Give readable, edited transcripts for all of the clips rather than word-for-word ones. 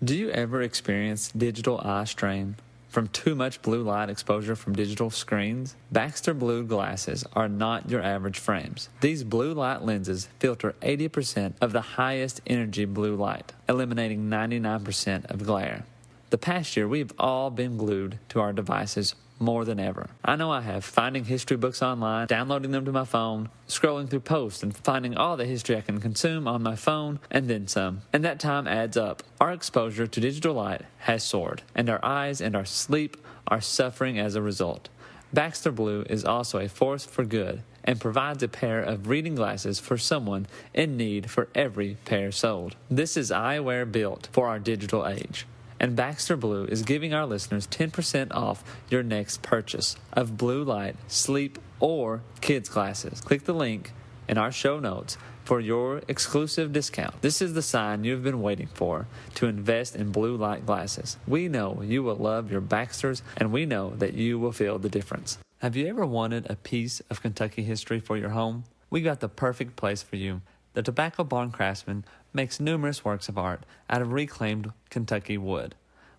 Do you ever experience digital eye strain from too much blue light exposure from digital screens? Baxter Blue glasses are not your average frames. These blue light lenses filter 80% of the highest energy blue light, eliminating 99% of glare. The past year, we've all been glued to our devices more than ever. I know I have, finding history books online, downloading them to my phone, scrolling through posts and finding all the history I can consume on my phone and then some. And that time adds up. Our exposure to digital light has soared, and our eyes and our sleep are suffering as a result. Baxter Blue is also a force for good and provides a pair of reading glasses for someone in need for every pair sold. This is eyewear built for our digital age. And Baxter Blue is giving our listeners 10% off your next purchase of blue light, sleep, or kids glasses. Click the link in our show notes for your exclusive discount. This is the sign you've been waiting for to invest in blue light glasses. We know you will love your Baxters, and we know that you will feel the difference. Have you ever wanted a piece of Kentucky history for your home? We got the perfect place for you. The Tobacco Barn Craftsman makes numerous works of art out of reclaimed Kentucky wood.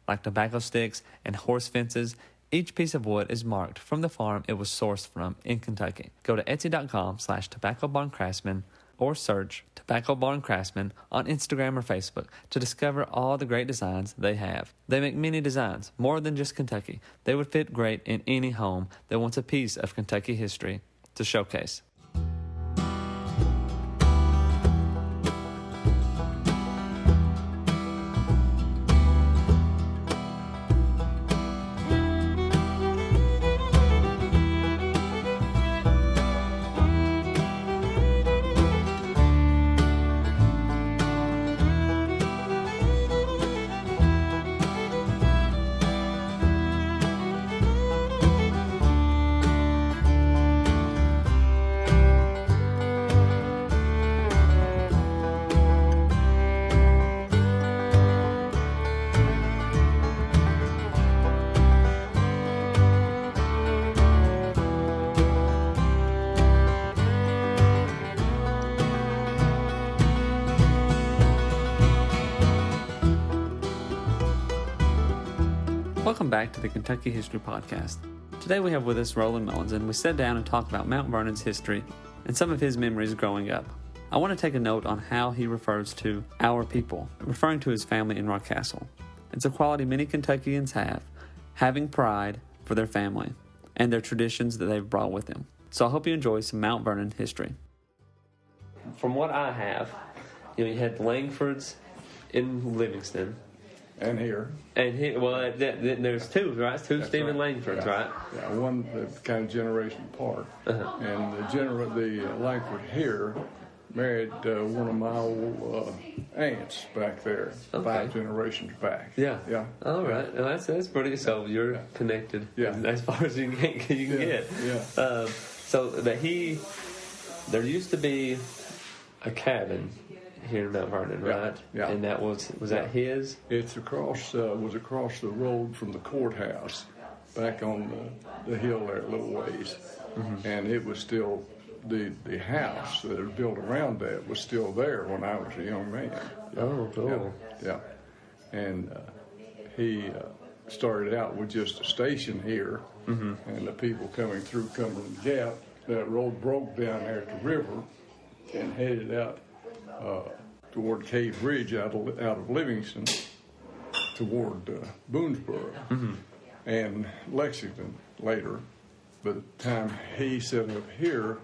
Like tobacco sticks and horse fences, each piece of wood is marked from the farm it was sourced from in Kentucky. Go to etsy.com/tobaccobarncraftsman or search Tobacco Barn Craftsman on Instagram or Facebook to discover all the great designs they have. They make many designs, more than just Kentucky. They would fit great in any home that wants a piece of Kentucky history to showcase. Welcome back to the Kentucky History Podcast. Today we have with us Roland Mullins, and we sat down and talked about Mount Vernon's history and some of his memories growing up. I want to take a note on how he refers to our people, referring to his family in Rock Castle. It's a quality many Kentuckians have, having pride for their family and their traditions that they've brought with them. So I hope you enjoy some Mount Vernon history. From what I have, you had Langfords in Livingston. And here. And here, well, there's two, right? Two That's Stephen right. Langfords, yeah. right? Yeah, one kind of generation apart. Uh-huh. And the Langford here married one of my old aunts back there, Okay. 5 generations back. Yeah. Yeah. All right. Well, that's pretty. So you're connected. Yeah. As far as you can get. Yeah. So that there used to be a cabin here in Mount Vernon, right? Yeah. And that was that his? It's across the road from the courthouse, back on the hill there a little ways. Mm-hmm. And it was still, the house that was built around that was still there when I was a young man. Oh, cool. Yeah. And he started out with just a station here, mm-hmm. and the people coming through Cumberland Gap, that road broke down there at the river and headed out toward Cave Ridge out of Livingston toward Boonesboro mm-hmm. and Lexington later. By the time he set up here,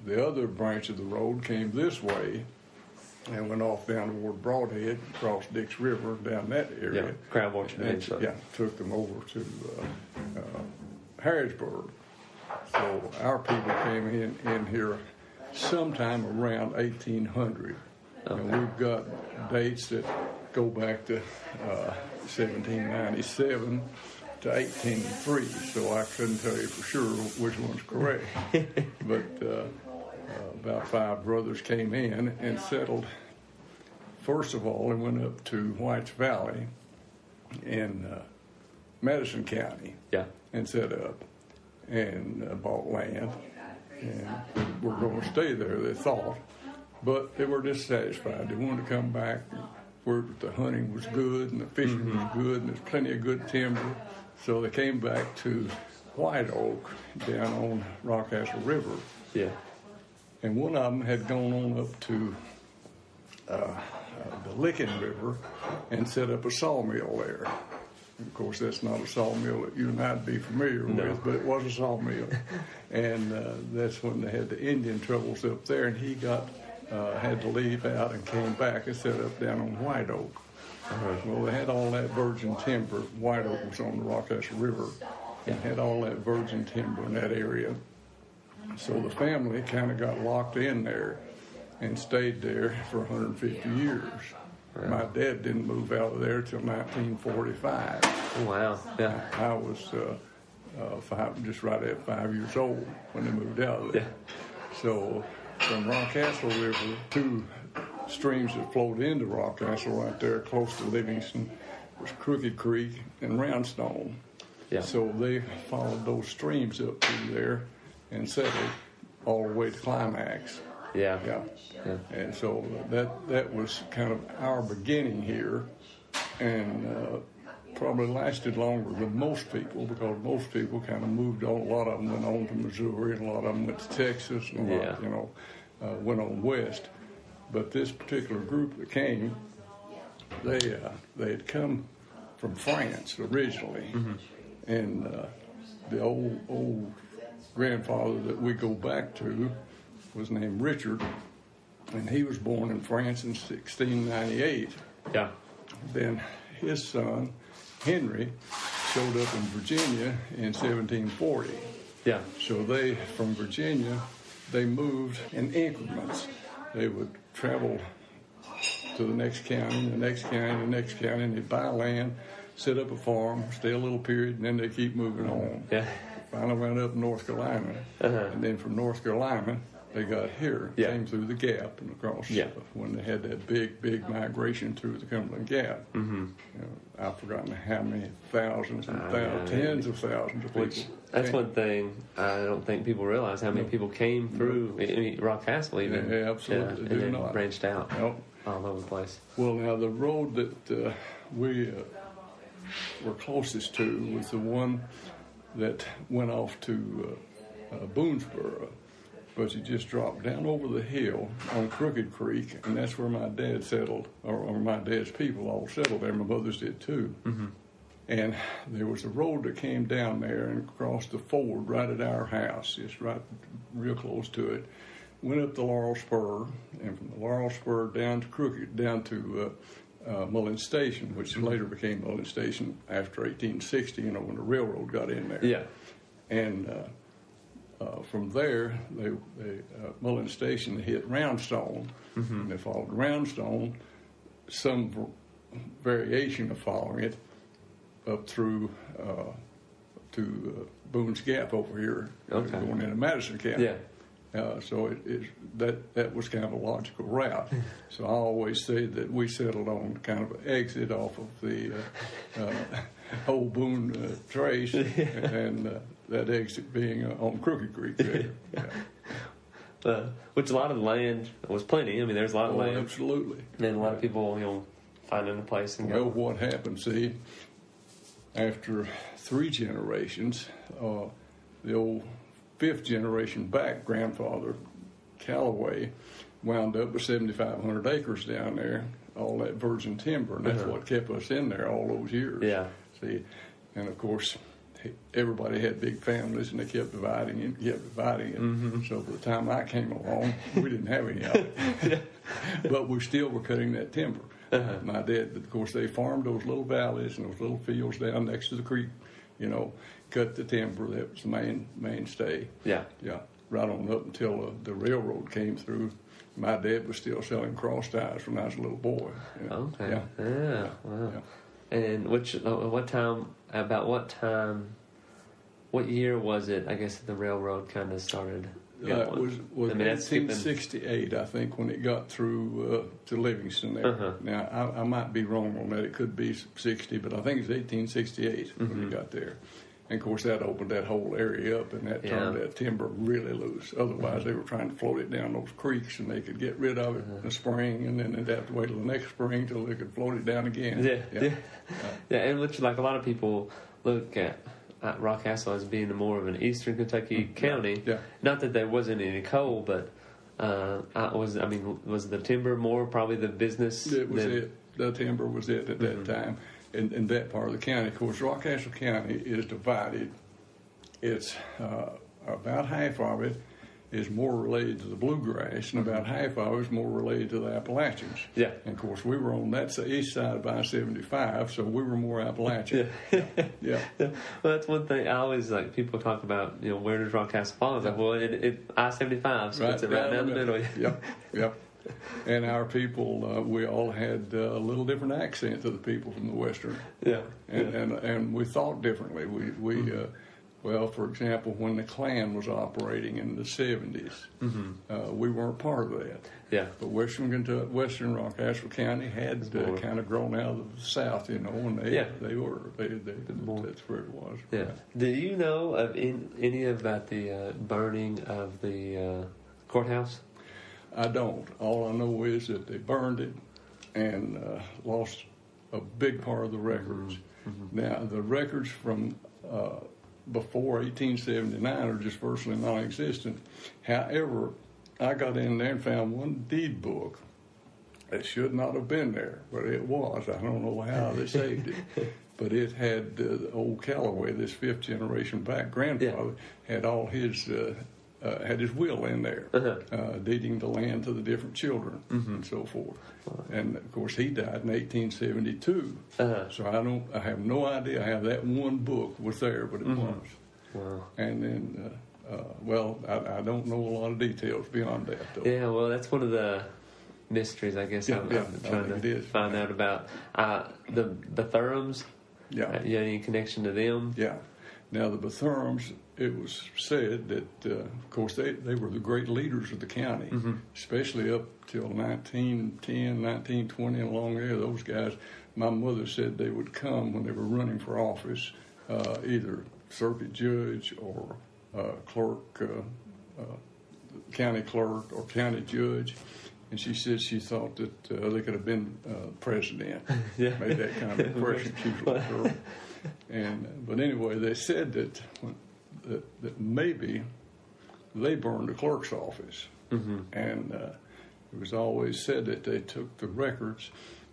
the other branch of the road came this way and went off down toward Broadhead, across Dix River, down that area. Yeah, Crab Orchard. And took them over to Harrisburg. So our people came in here sometime around 1800. Okay. And we've got dates that go back to 1797 to 1803, so I couldn't tell you for sure which one's correct. But about 5 brothers came in and settled. First of all, they went up to White's Valley in Madison County, and set up and bought land, and were going to stay there, they thought. But they were dissatisfied. They wanted to come back where the hunting was good and the fishing was good and there's plenty of good timber. So they came back to White Oak down on Rockcastle River. Yeah. And one of them had gone on up to the Licking River and set up a sawmill there. Of course, that's not a sawmill that you and I'd be familiar with, but it was a sawmill. And that's when they had the Indian troubles up there, and he had to leave out and came back and set up down on White Oak. Well, they had all that virgin timber. White Oak was on the Rockcastle River, and had all that virgin timber in that area. So the family kind of got locked in there and stayed there for 150 years. Wow. My dad didn't move out of there till 1945. Oh, wow. Yeah. I was just right at 5 years old when they moved out of there. Yeah. So from Rockcastle River, two streams that flowed into Rockcastle right there close to Livingston was Crooked Creek and Roundstone. Yeah. So they followed those streams up through there and settled all the way to Climax. Yeah. And so that was kind of our beginning here, and probably lasted longer than most people, because most people kind of moved on. A lot of them went on to Missouri, and a lot of them went to Texas, and a lot, went on west. But this particular group that came, they had come from France originally, and the old grandfather that we go back to was named Richard, and he was born in France in 1698. Yeah. Then his son, Henry, showed up in Virginia in 1740. Yeah. So from Virginia, they moved in increments. They would travel to the next county, the next county, the next county, and they'd buy land, set up a farm, stay a little period, and then they keep moving on. Yeah. Finally went up North Carolina, and then from North Carolina, they got here, came through the Gap and across when they had that big migration through the Cumberland Gap. I've forgotten how many thousands and tens of thousands of people. That's one thing I don't think people realize, how many people came through Rockcastle even. Yeah, absolutely. And then branched out Yep. all over the place. Well, now the road that we were closest to was the one that went off to Boonesboro. But you just dropped down over the hill on Crooked Creek, and that's where my dad settled, or my dad's people all settled there. My brothers did too. And there was a road that came down there and crossed the ford right at our house, just right real close to it. Went up the Laurel Spur, and from the Laurel Spur down to Mullins Station, which later became Mullins Station after 1860, when the railroad got in there. Yeah. And from there, Mullins Station hit Roundstone, and they followed Roundstone, some variation of following it, up through to Boone's Gap over here, going into Madison County. Yeah. So that was kind of a logical route. So I always say that we settled on kind of an exit off of the old Boone trace, and that exit being on Crooked Creek there. Which a lot of the land was plenty. I mean, there's a lot of land. Absolutely. And a lot of people, finding a place and go. Well, what happened, see, after 3 generations, the old 5th generation back grandfather, Callaway, wound up with 7,500 acres down there, all that virgin timber, and that's what kept us in there all those years. Yeah. See, and of course, everybody had big families, and they kept dividing it. So by the time I came along, we didn't have any of it. But we still were cutting that timber. My dad, of course, they farmed those little valleys and those little fields down next to the creek, cut the timber. That was the mainstay. Yeah. Yeah. Right on up until the railroad came through. My dad was still selling cross ties when I was a little boy. Okay. Yeah. Wow. Yeah. And what year was it, I guess, the railroad kind of started? It was 1868, I think, when it got through to Livingston there. Now, I might be wrong on that. It could be 60, but I think it's 1868 when it got there. And of course, that opened that whole area up, and that turned that timber really loose. Otherwise, they were trying to float it down those creeks, and they could get rid of it in the spring, and then they'd have to wait till the next spring till they could float it down again. Yeah. And which, like, a lot of people look at Rockcastle as being more of an eastern Kentucky county. Yeah. Not that there wasn't any coal, but was the timber more probably the business? It was it. The timber was it at that time. In that part of the county. Of course, Rockcastle County is divided. It's about half of it is more related to the bluegrass, and about half of it is more related to the Appalachians. Yeah. And of course, we were on that's the east side of I-75, so we were more Appalachian. Yeah. Well, that's one thing I always like. People talk about, where does Rockcastle fall? It's like, well, it I-75, so it's right down the middle. Yep. And our people, we all had a little different accent to the people from the western. Yeah. And we thought differently. We well, for example, when the Klan was operating in the 70s, we weren't part of that. Yeah. But western Rockcastle County had kind of grown out of the South, and they were that's where it was. Yeah. Do you know of any about the burning of the courthouse? I don't. All I know is that they burned it and lost a big part of the records. Now, the records from before 1879 are just virtually non-existent. However, I got in there and found one deed book that should not have been there, but it was. I don't know how they saved it. But it had old Calloway, this fifth-generation back grandfather, had all his... had his will in there, deeding the land to the different children and so forth. And of course, he died in 1872. So I have no idea how that one book was there, but it was. Wow. And then, I don't know a lot of details beyond that, though. Yeah, well, that's one of the mysteries, I guess. I'm trying to find out about the Bethurums. Yeah. You have any connection to them? Yeah. Now, the Bethurums, it was said that, of course, they were the great leaders of the county, especially up till 1910, 1920, and along there. Those guys, my mother said they would come when they were running for office, either circuit judge or county clerk or county judge. And she said she thought that they could have been president. Made that kind of impression. She was a little girl. But anyway, they said that maybe they burned the clerk's office, and it was always said that they took the records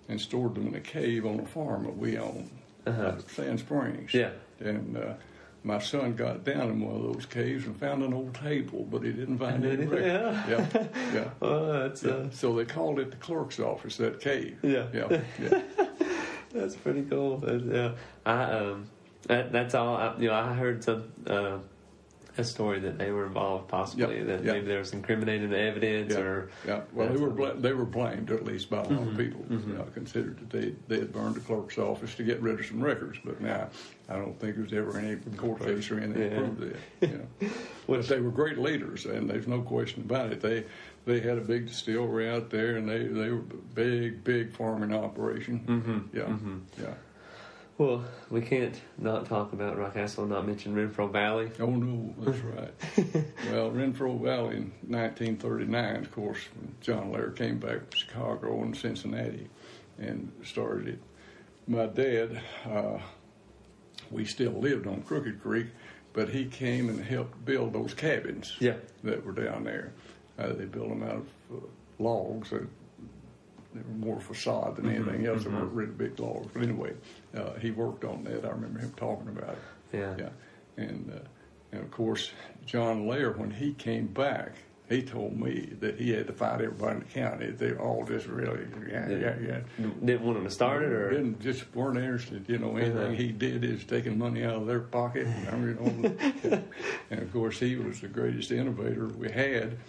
and stored them in a cave on a farm that we own, Sand Springs. Yeah. And my son got down in one of those caves and found an old table, but he didn't find any records. Yeah. Well, so they called it the clerk's office, that cave. Yeah. That's pretty cool. That's all. I heard a story that they were involved, possibly maybe there was incriminating evidence or. Yeah. Well, they were blamed at least by a lot of people. Considered that they had burned the clerk's office to get rid of some records, but now I don't think there was ever any court case or anything that proved that. But they were great leaders, and there's no question about it. They had a big distillery out there, and they were a big farming operation. Yeah. Well, we can't not talk about Rockcastle and not mention Renfro Valley. Oh, no, that's right. Well, Renfro Valley in 1939, of course, when John Lair came back from Chicago and Cincinnati and started it. My dad, we still lived on Crooked Creek, but he came and helped build those cabins that were down there. They built them out of logs. They were more facade than anything else. They weren't really big logs. But anyway, he worked on that. I remember him talking about it. Yeah. And of course, John Lair, when he came back, he told me that he had to fight everybody in the county. They all just really, Didn't want him to start it, or just weren't interested. Anything he did is taking money out of their pocket. And of course, he was the greatest innovator we had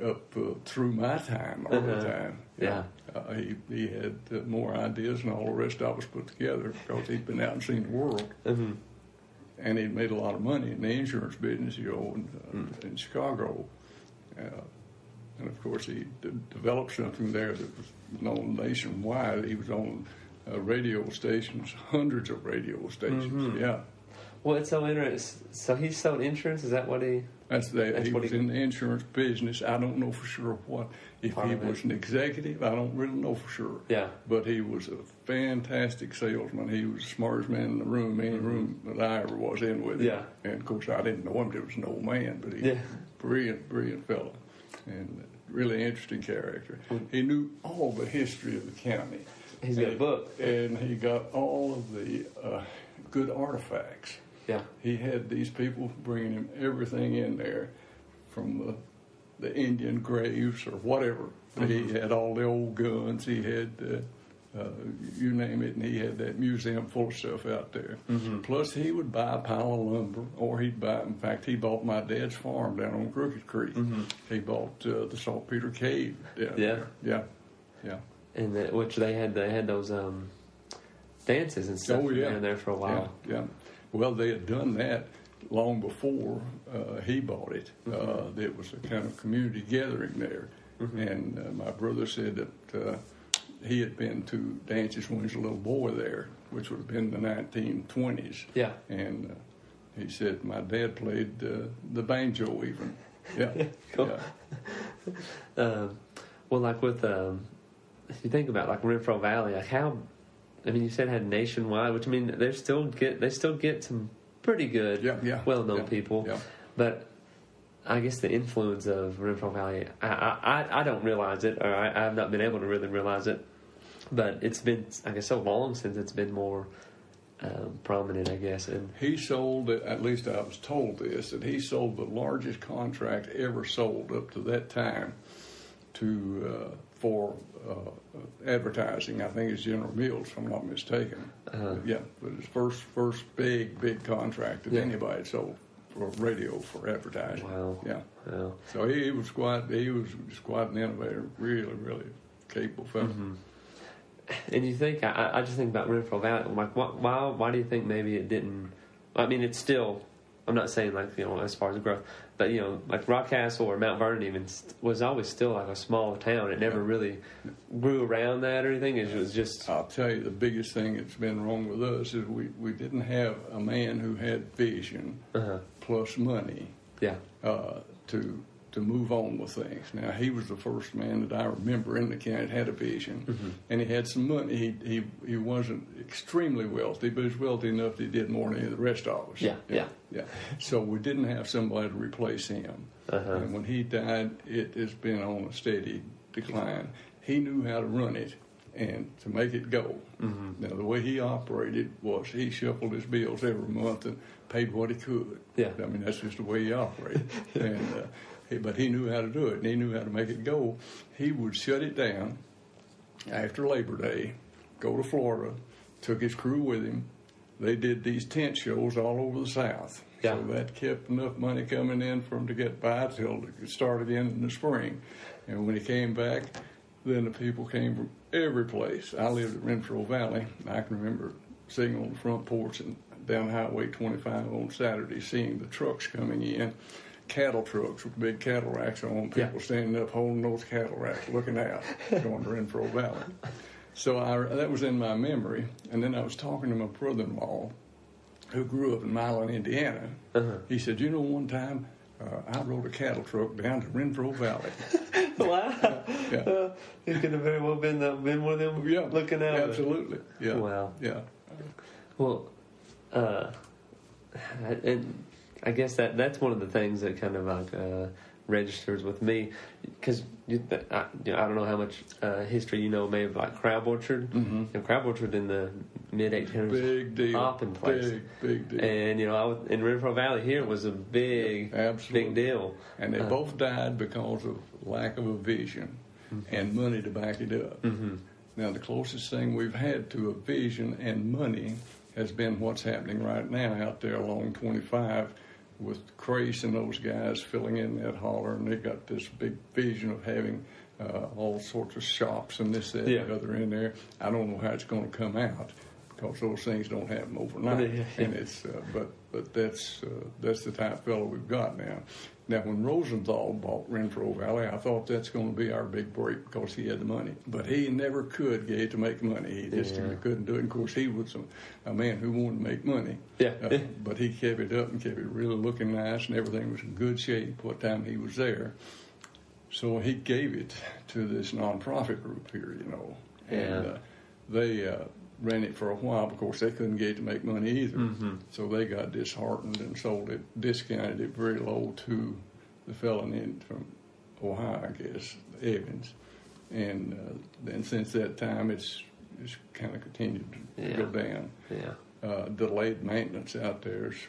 up through my time all the time. He had more ideas than all the rest of us put together because he'd been out and seen the world. And he'd made a lot of money in the insurance business, in Chicago. And of course, he developed something there that was known nationwide. He was on radio stations, hundreds of radio stations. Well, it's so interesting. So he sold insurance. Is that what he? He was in the insurance business. I don't know for sure if he was an executive. I don't really know for sure. Yeah. But he was a fantastic salesman. He was the smartest man in the room, any room that I ever was in with him. Yeah. And of course, I didn't know him. He was an old man, but he was a brilliant fellow, and really interesting character. He knew all the history of the county. He's got a book, and he got all of the good artifacts. Yeah. He had these people bringing him everything in there from the Indian graves or whatever. He had all the old guns. He had, you name it, and he had that museum full of stuff out there. Plus, he would buy a pile of lumber, or in fact, he bought my dad's farm down on Crooked Creek. He bought the saltpeter cave down there. Yeah. And which they had those dances and stuff down there for a while. Yeah. Well, they had done that long before he bought it. There was a kind of community gathering there. And my brother said that he had been to dances when he was a little boy there, which would have been the 1920s. Yeah. And he said my dad played the banjo even. Yeah. Cool. Yeah. Well, like with, if you think about like Renfro Valley, like how, I mean, you said it had nationwide, which I mean, they still get some pretty good, well-known people. Yeah. But I guess the influence of Renfro Valley, I don't realize it, or I have not been able to really realize it. But it's been, I guess, so long since it's been more prominent, I guess. And he sold, at least I was told this, that he sold the largest contract ever sold up to that time for advertising. I think it's General Mills, if I'm not mistaken. Yeah, but his first big contract that anybody had sold for radio for advertising. Wow. Yeah. Wow. So he was quite an innovator. Really capable fellow. And you think I just think about Renfro Valley. Like, why do you think maybe it didn't? I mean, it's still. I'm not saying like as far as growth, but like Rockcastle or Mount Vernon even was always still like a small town. It never really grew around that or anything. It was just. I'll tell you, the biggest thing that's been wrong with us is we didn't have a man who had vision plus money. Yeah. To move on with things. Now, he was the first man that I remember in the county that had a vision, and he had some money. He wasn't extremely wealthy, but he was wealthy enough that he did more than any of the rest of us. Yeah. So we didn't have somebody to replace him. And when he died, it has been on a steady decline. He knew how to run it and to make it go. Now, the way he operated was he shuffled his bills every month and paid what he could. Yeah. I mean, that's just the way he operated. But he knew how to do it, and he knew how to make it go. He would shut it down after Labor Day, go to Florida, took his crew with him. They did these tent shows all over the South. Yeah. So that kept enough money coming in for him to get by till it could start again in the spring. And when he came back, then the people came from every place. I lived at Renfro Valley. I can remember sitting on the front porch and down Highway 25 on Saturday, seeing the trucks coming in. Cattle trucks with big cattle racks on, people standing up holding those cattle racks, looking out, going to Renfro Valley. So that was in my memory. And then I was talking to my brother-in-law, who grew up in Milan, Indiana. He said, one time I rode a cattle truck down to Renfro Valley. Wow. Yeah. You could have very well been one of them looking out. Absolutely. Yeah. Wow. Yeah. Well, and I guess that's one of the things that kind of like registers with me, because I don't know how much history maybe of like Crab Orchard. Crab Orchard in the mid 1800s, big deal, hopping place, big deal. And I was in Renfro Valley here was a big deal. And they both died because of lack of a vision and money to back it up. Now the closest thing we've had to a vision and money has been what's happening right now out there along 25. With Crace and those guys filling in that holler, and they got this big vision of having all sorts of shops and this, that, and the other in there. I don't know how it's going to come out, because those things don't happen overnight. And it's but that's the type of fellow we've got now. Now, when Rosenthal bought Renfro Valley, I thought that's going to be our big break because he had the money. But he never could get to make money. He just couldn't do it. And of course, he was a man who wanted to make money. But he kept it up and kept it really looking nice, and everything was in good shape what time he was there. So he gave it to this nonprofit group here, and they ran it for a while. Of course, they couldn't get it to make money either. So they got disheartened and sold it, discounted it very low to the fellow from Ohio, I guess, Evans. And then since that time, it's kind of continued to go down. Delayed maintenance out there is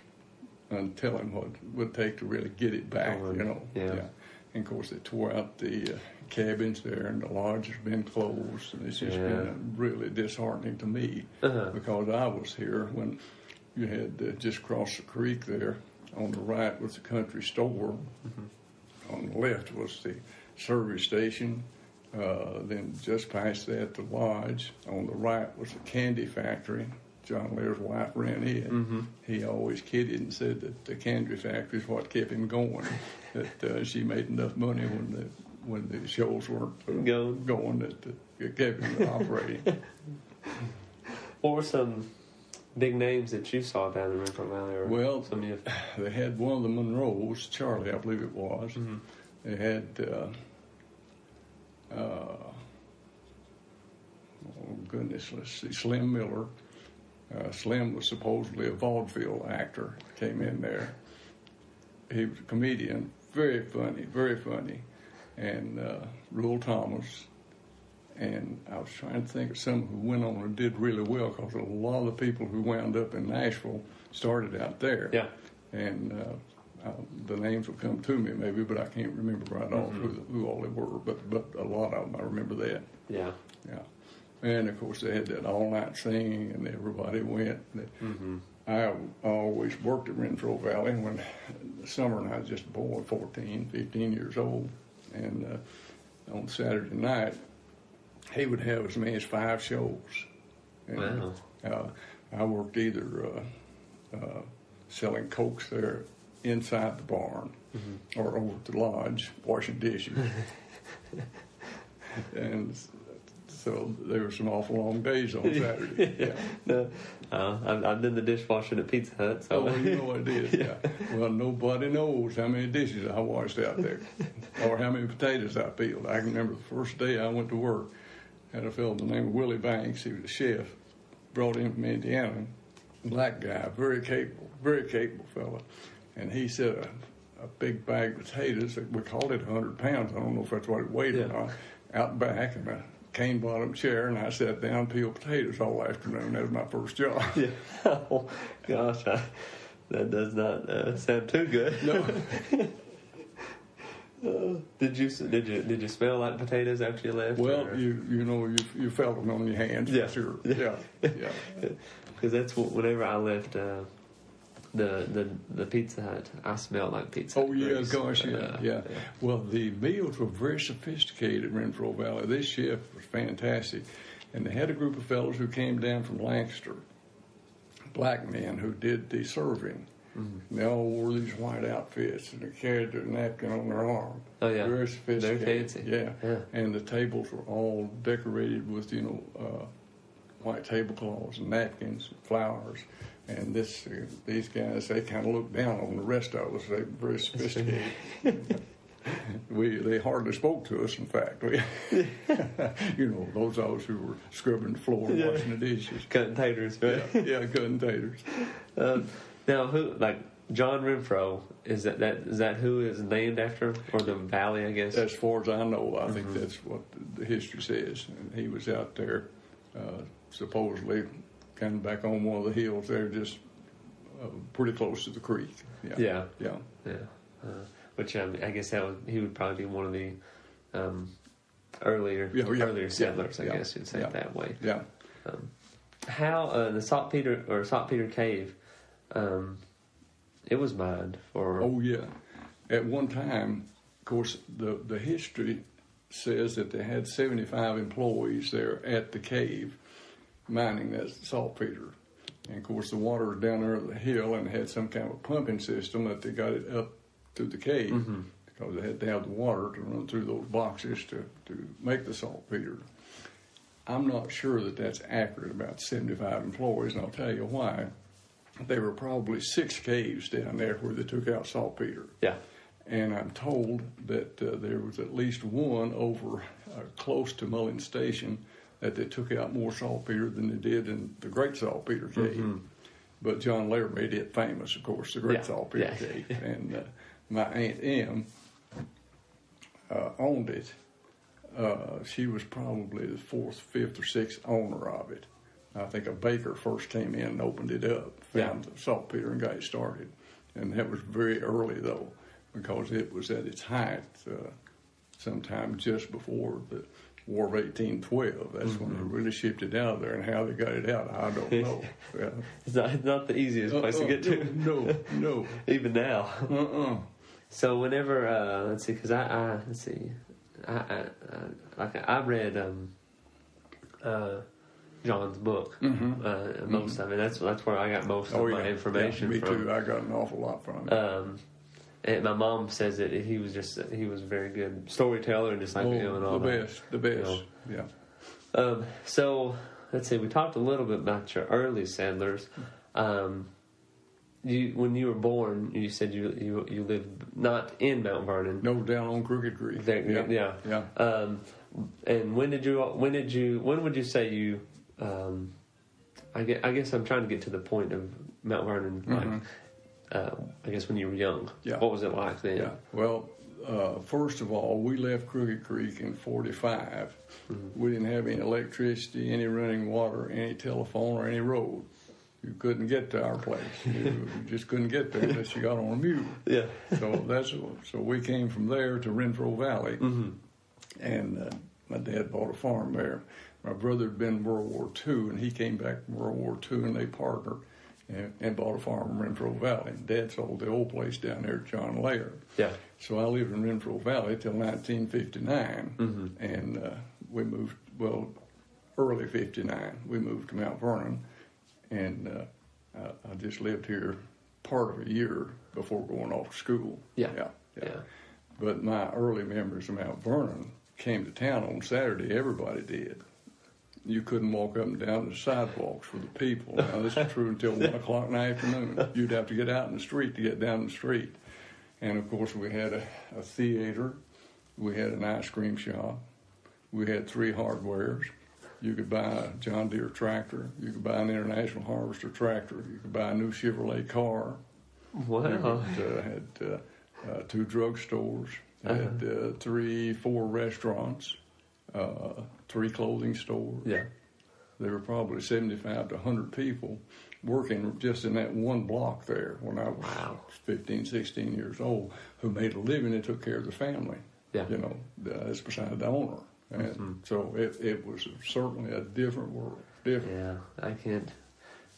untelling what it would take to really get it back, And of course, they tore out the cabins there, and the lodge has been closed. And it's just been really disheartening to me because I was here when you had just crossed the creek there. On the right was the country store. On the left was the service station. Then just past that, the lodge. On the right was the candy factory. John Lear's wife ran it. He always kidded and said that the candy factory is what kept him going. That she made enough money when the shows weren't going that it kept him operating. What were some big names that you saw down in Renfro Valley? Well, they had one of the Monroes, Charlie, I believe it was. They had, oh goodness, let's see, Slim Miller. Slim was supposedly a vaudeville actor, came in there. He was a comedian, very funny. And Rule Thomas. And I was trying to think of some who went on and did really well, because a lot of the people who wound up in Nashville started out there. And the names will come to me maybe, but I can't remember right off who all they were. But a lot of them, I remember that. And of course, they had that all-night singing, and everybody went. I always worked at Renfro Valley when the summer, and I was just a boy, 14, 15 years old. And on Saturday night, he would have as many as 5 shows. And, I worked either selling Cokes there inside the barn or over at the lodge washing dishes. And so there were some awful long days on Saturday. I've done the dishwashing at Pizza Hut. So. Oh, you know I did. Well, nobody knows how many dishes I washed out there, or how many potatoes I peeled. I can remember the first day I went to work. Had a fellow by the name of Willie Banks. He was a chef, brought in from Indiana. Black guy, very capable fellow. And he said a big bag of potatoes. We called it 100 pounds. I don't know if that's what it weighed or not. Out back in a cane bottom chair, and I sat down and peeled potatoes all afternoon. That was my first job. Oh gosh, that does not sound too good. No. Did you smell like potatoes after you left? Well, you felt them on your hands for sure. Because that's whenever I left the Pizza Hut, I smelled like Pizza Hut. Oh yeah, gosh, yeah. Well, the meals were very sophisticated at Renfro Valley. This chef was fantastic, and they had a group of fellows who came down from Lancaster, black men who did the serving. They all wore these white outfits, and they carried their napkin on their arm. Oh yeah, very sophisticated. Very fancy. Yeah, and the tables were all decorated with white tablecloths and napkins, and flowers. And these guys, they kind of looked down on the rest of us. They were very sophisticated. They hardly spoke to us. In fact, those of us who were scrubbing the floor, and washing the dishes, cutting taters, right? Yeah, cutting taters. Now, who John Renfro is that who is named after, or the valley? I guess. As far as I know, I think that's what the history says. And he was out there, supposedly, kind of back on one of the hills there, just pretty close to the creek. Yeah. Which I guess he would probably be one of the earlier settlers. I guess you'd say it that way. Yeah. How the saltpeter cave? It was mined for. Oh yeah, at one time, of course, the history says that they had 75 employees there at the cave, mining that saltpeter. And of course, the water was down there at the hill and had some kind of pumping system that they got it up to the cave because they had to have the water to run through those boxes to make the saltpeter. I'm not sure that that's accurate about 75 employees, and I'll tell you why. There were probably 6 caves down there where they took out saltpeter. Yeah. And I'm told that there was at least one over close to Mullins Station that they took out more saltpeter than they did in the Great Saltpeter Cave. But John Lair made it famous, of course, the Great Saltpeter Cave. And my Aunt Em owned it. She was probably the 4th, 5th, or 6th owner of it. I think a baker first came in and opened it up, found the saltpeter and got it started. And that was very early, though, because it was at its height sometime just before the War of 1812. That's when they really shipped it out of there, and how they got it out, I don't know. Yeah. It's not the easiest place to get to. No. Even now. So whenever, let's see, because I read John's book, most of it. That's where I got most of my information me from. Me too. I got an awful lot from it. And my mom says that he was a very good storyteller and just like and all the best. You know. Yeah. So let's see. We talked a little bit about your early settlers. When you were born, you said you lived not in Mount Vernon. No, down on Crooked Creek. Yeah. And when would you say you? I guess I'm trying to get to the point of Mount Vernon. Like, I guess when you were young. Yeah. What was it like then? Yeah. Well, first of all, we left Crooked Creek in '45. We didn't have any electricity, any running water, any telephone, or any road. You couldn't get to our place. You just couldn't get there unless you got on a mule. Yeah. So we came from there to Renfro Valley, and my dad bought a farm there. My brother had been in World War II, and he came back from World War II, and they partnered and bought a farm in Renfro Valley. Dad sold the old place down there to John Lair. Yeah. So I lived in Renfro Valley till 1959, and we moved, early '59, we moved to Mount Vernon, and I just lived here part of a year before going off to school. Yeah. But my early memories of Mount Vernon came to town on Saturday. Everybody did. You couldn't walk up and down the sidewalks for the people. Now, this is true until 1 o'clock in the afternoon. You'd have to get out in the street to get down the street. And, of course, we had a theater. We had an ice cream shop. We had 3 hardwares. You could buy a John Deere tractor. You could buy an International Harvester tractor. You could buy a new Chevrolet car. Wow. Had 2 drugstores. Had 3-4 restaurants. 3 clothing stores. Yeah. There were probably 75 to 100 people working just in that one block there when I was 15, 16 years old, who made a living and took care of the family. Yeah. You know, that's beside the owner. And so it was certainly a different world. Different. Yeah, I can't.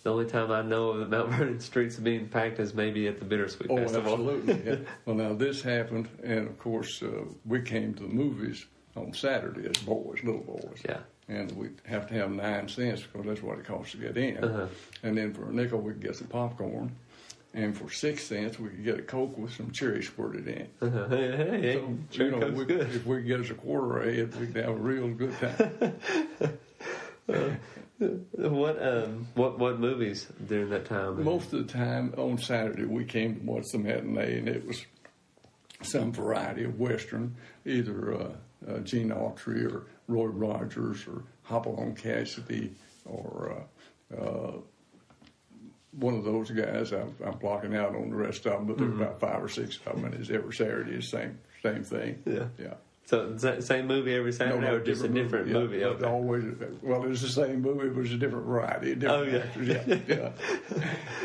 The only time I know of the Mount Vernon streets being packed is maybe at the Bittersweet Festival. Absolutely. Yeah. Well, now this happened, and of course we came to the movies on Saturday as boys, little boys. Yeah. And we'd have to have 9 cents because that's what it costs to get in. And then for a nickel, we could get some popcorn. And for 6 cents, we could get a Coke with some cherry squirted in. Hey, so, if we could get us a quarter a head, we could have a real good time. What movies during that time? Most of the time on Saturday, we came to watch the matinee, and it was some variety of Western, either Gene Autry or Roy Rogers or Hopalong Cassidy or one of those guys. I'm blocking out on the rest of them, but there's about 5 or 6 of them, and it's every Saturday the same thing. Yeah. So same movie every Saturday, or just a different movie? Okay. Always. Well, it was the same movie, but it was a different variety. Actors. Yeah.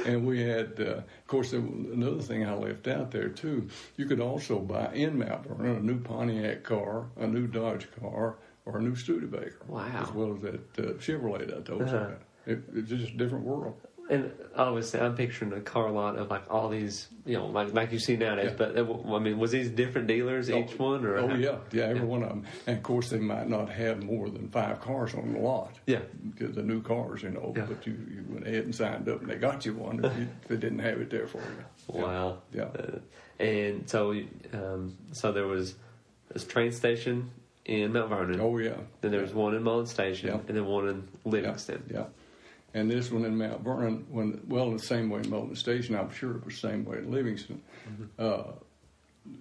And we had, of course, there was another thing I left out there too. You could also buy in Mount Vernon a new Pontiac car, a new Dodge car, or a new Studebaker. Wow. As well as that Chevrolet that I told you about. It's just a different world. And obviously, I'm picturing a car lot of like all these, like you see nowadays. Yeah. But I mean, was these different dealers each one, or yeah, every one of them. And of course, they might not have more than 5 cars on the lot. Yeah, the new cars, Yeah. But you went ahead and signed up, and they got you one if they didn't have it there for you. Wow. Yeah. And so, so there was this train station in Mount Vernon. Oh yeah. Then there was one in Mullins Station, Yeah. and then one in Livingston. Yeah. And this one in Mount Vernon, the same way in Mullins Station, I'm sure it was the same way in Livingston. Mm-hmm.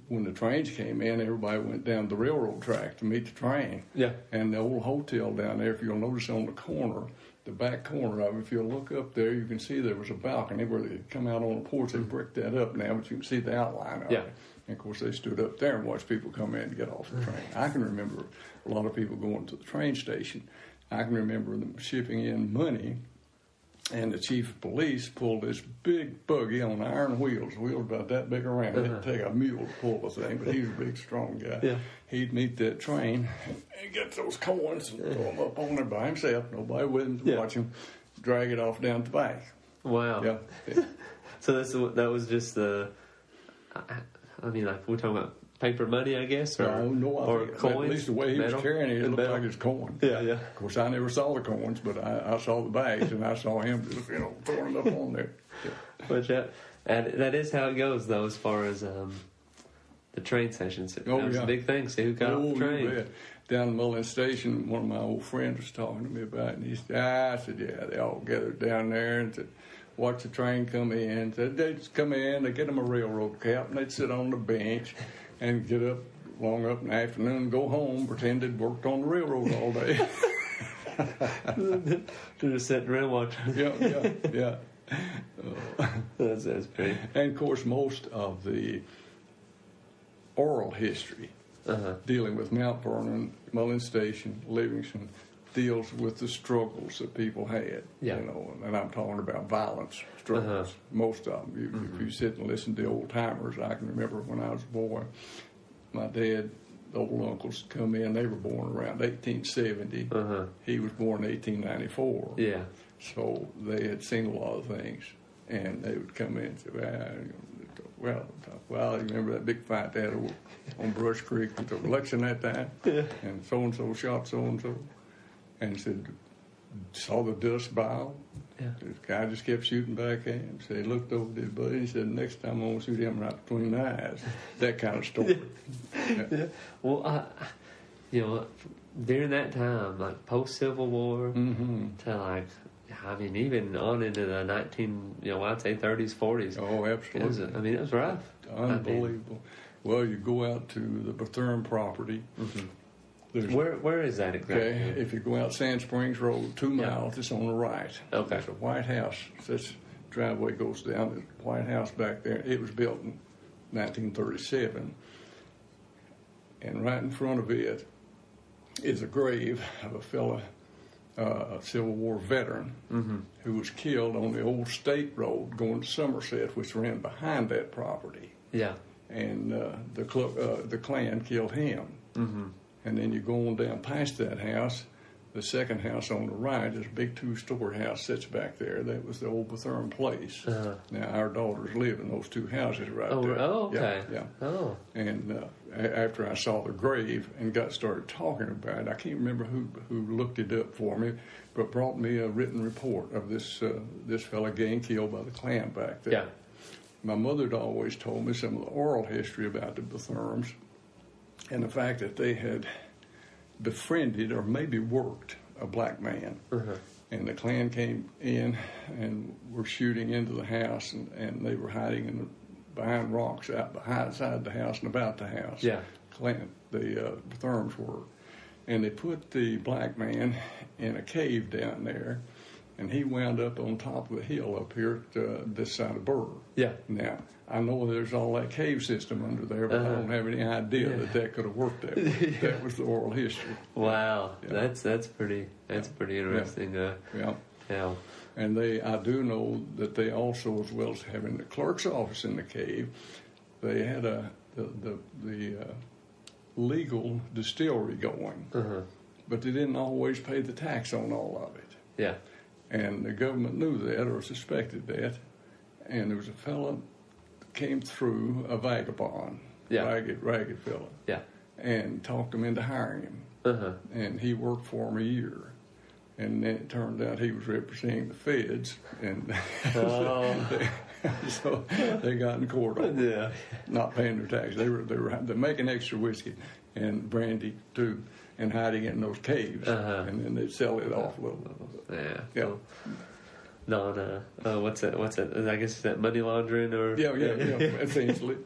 When the trains came in, everybody went down the railroad track to meet the train. Yeah. And the old hotel down there, if you'll notice on the corner, the back corner of it, if you'll look up there, you can see there was a balcony where they come out on the porch. They bricked that up now, but you can see the outline of Yeah. it. And, of course, they stood up there and watched people come in to get off the train. I can remember a lot of people going to the train station. I can remember them shipping in money. And the chief of police pulled this big buggy on iron wheels about that big around. It'd take a mule to pull the thing, but he was a big, strong guy. Yeah. He'd meet that train and get those coins and throw them up on there by himself. Nobody with him to watch him drag it off down the bank. Wow. Yeah. So that was just the. I mean, like we're talking about paper money, I guess, or or coins. At least the way he was carrying it, it looked metal. like it's coin. Yeah. Of course, I never saw the coins, but I saw the bags, and I saw him just throwing it up on there. Yeah. But that is how it goes, though, as far as the train stations. That was a big thing. See who got off the train. You bet. Down in Mullins Station, one of my old friends was talking to me about it, and he said, I said, yeah, they all gathered down there and said, watch the train come in. Said they'd just come in, they'd get them a railroad cap, and they'd sit on the bench and get up long up in the afternoon and go home, pretend they'd worked on the railroad all day. They're just sitting around watching. Yeah. That's pretty. And, of course, most of the oral history dealing with Mount Vernon, Mullins Station, Livingston, deals with the struggles that people had. Yeah. And I'm talking about violence struggles. Most of them. If you sit and listen to the old timers, I can remember when I was a boy, my dad, the old uncles come in. They were born around 1870. He was born in 1894. Yeah. So they had seen a lot of things, and they would come in and say, well, you remember that big fight they had on Brush Creek with the election that time? Yeah. And so-and-so shot so-and-so. And said, saw the dust bowl. Yeah. The guy just kept shooting back at him. So he looked over at his buddy and said, next time I'm going to shoot him right between the eyes. That kind of story. Yeah. Well, during that time, like post-Civil War to like, I mean, even on into the I'd say 30s, 40s. Oh, absolutely. It was rough. Unbelievable. Well, you go out to the Bethurn property. Where is that exactly? Okay, if you go out Sand Springs Road, 2 miles, it's on the right. Okay. There's a White House. This driveway goes down. There's a White House back there. It was built in 1937. And right in front of it is a grave of a fella, a Civil War veteran, who was killed on the old state road going to Somerset, which ran behind that property. Yeah. And the Klan killed him. And then you go on down past that house, the second house on the right is a big 2-story house sits back there. That was the old Bethurn place. Now, our daughters live in those 2 houses right there. Oh, okay. Yeah. Oh. And after I saw the grave and started talking about it, I can't remember who looked it up for me, but brought me a written report of this fella getting killed by the Klan back there. Yeah. My mother had always told me some of the oral history about the Betherns, and the fact that they had befriended or maybe worked a black man. And the Klan came in and were shooting into the house, and they were hiding behind rocks outside the house and about the house. Yeah. The Betherns were. And they put the black man in a cave down there, and he wound up on top of the hill up here at this side of Burr. Yeah. Now, I know there's all that cave system under there, but I don't have any idea that could have worked that way. That was the oral history. Wow. Yeah. That's pretty interesting. Yeah. And I do know that they also, as well as having the clerk's office in the cave, they had the legal distillery going. But they didn't always pay the tax on all of it. Yeah. And the government knew that or suspected that. And there was a fellow that came through, a vagabond, ragged fellow, and talked him into hiring him. And he worked for him a year. And then it turned out he was representing the feds, and so they got in court over not paying their taxes. They were making extra whiskey and brandy too, and hiding it in those caves, and then they'd sell it off a little. Yeah. Well, what's it? I guess is that money laundering or essentially.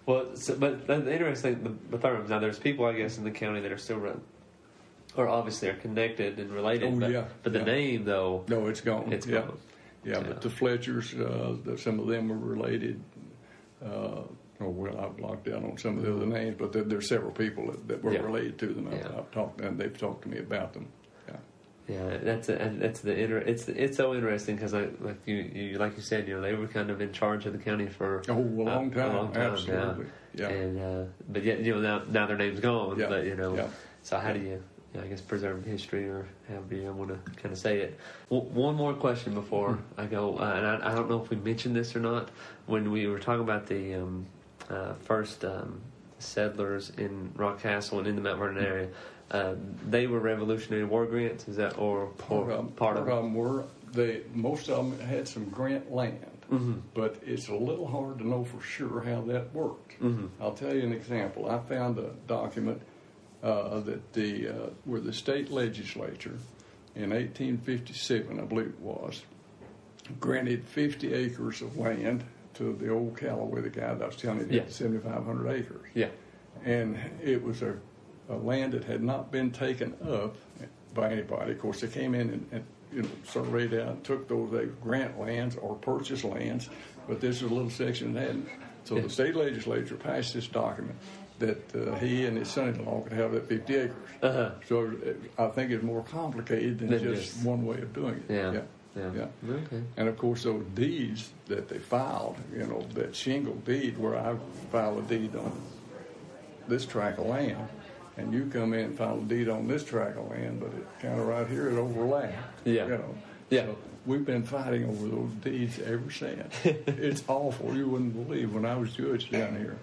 But the interesting thing, the firms, now there's people, I guess, in the county that are still run, or obviously are connected and related. But the name, though, no, it's gone. It's gone. Yeah, but the Fletchers, some of them were related. I've locked down on some of the other names, but there's several people that were related to them. I've talked, and they've talked to me about them. It's so interesting because like you said, they were kind of in charge of the county for a long time. Absolutely. And but yet now their name's gone. But so how do you I guess preserve history, or however you want to kind of say it. One more question before I go, and I don't know if we mentioned this or not when we were talking about the first settlers in Rock Castle and in the Mount Vernon area. They were Revolutionary War grants, is that, or part of them were? Most of them had some grant land, but it's a little hard to know for sure how that worked. I'll tell you an example. I found a document that where the state legislature in 1857, I believe it was, granted 50 acres of land to the old Callaway, the guy that I was telling you, 7,500 acres. Yeah. And it was a land that had not been taken up by anybody. Of course, they came in and surveyed out and took those grant lands or purchased lands, but this was a little section that hadn't. So the state legislature passed this document that he and his son-in-law could have that 50 acres. So I think it's more complicated than just one way of doing it. Yeah. Okay. And of course, those deeds that they filed, that shingle deed where I filed a deed on this tract of land, and you come in and file a deed on this tract of land, but it kind of right here it overlapped. So we've been fighting over those deeds ever since. It's awful. You wouldn't believe when I was judge down here.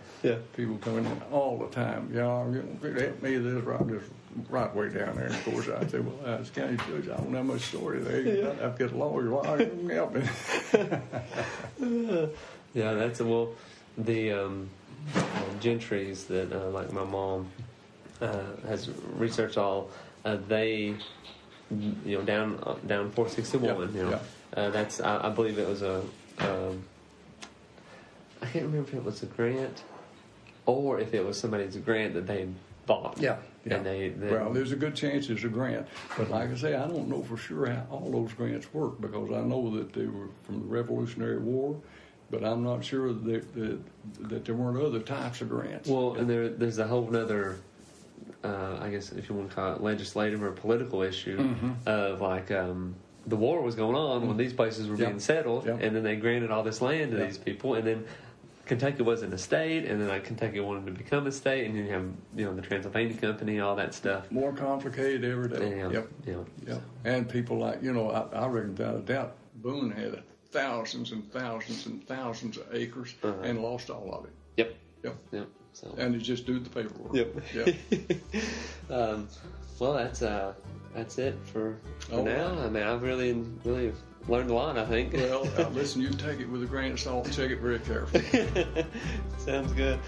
People coming in all the time. Help me this right way down there. And of course, I said, well, as county judge, I don't have much story there. I've got a lawyer. Why can you help me? The gentries that like my mom has researched all. They down 461. That's I believe it was a. I can't remember if it was a grant or if it was somebody's grant that they bought. And well, there's a good chance it's a grant, but like I say, I don't know for sure how all those grants work because I know that they were from the Revolutionary War, but I'm not sure that there weren't other types of grants. Well, and there's a whole other. I guess if you want to call it legislative or political issue of like the war was going on when these places were being settled, and then they granted all this land to these people, and then Kentucky wasn't a state, and then Kentucky wanted to become a state, and then you have the Transylvania Company, all that stuff. More complicated every day. And people like I reckon without a doubt Boone had thousands and thousands and thousands of acres and lost all of it. Yep. So. And you just do the paperwork. Well, that's it for now. I mean, I've really learned a lot, I think. Well, listen, you take it with a grain of salt. Check it very carefully. Sounds good.